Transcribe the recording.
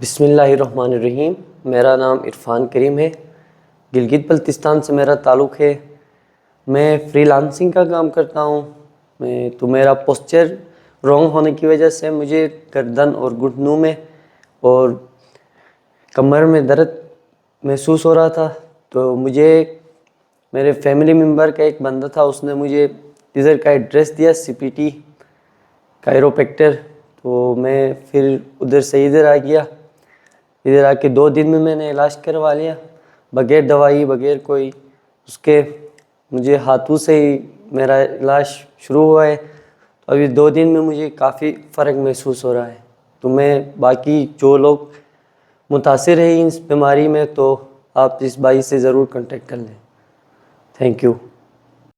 बिस्मिल्लाहिर्रहमानिर्रहीम। मेरा नाम इरफ़ान करीम है। गिलगित बल्तिस्तान से मेरा ताल्लुक़ है। मैं फ्रीलांसिंग का काम करता हूँ। मेरा पोस्चर रॉन्ग होने की वजह से मुझे गर्दन और घुटनों में और कमर में दर्द महसूस हो रहा था। तो मुझे मेरे फैमिली मेम्बर का एक बंदा था, उसने मुझे इधर का एड्रेस दिया, CPT कायरोप्रैक्टर। तो मैं फिर उधर से इधर आ गया। इधर आके 2 दिन में मैंने इलाज करवा लिया, बगैर दवाई बगैर कोई उसके। मुझे हाथों से ही मेरा इलाज शुरू हुआ है। तो अभी 2 दिन में मुझे काफ़ी फ़र्क महसूस हो रहा है। तो मैं बाकी जो लोग मुतासिर हैं इस बीमारी में, तो आप इस भाई से ज़रूर कांटेक्ट कर लें। Thank you.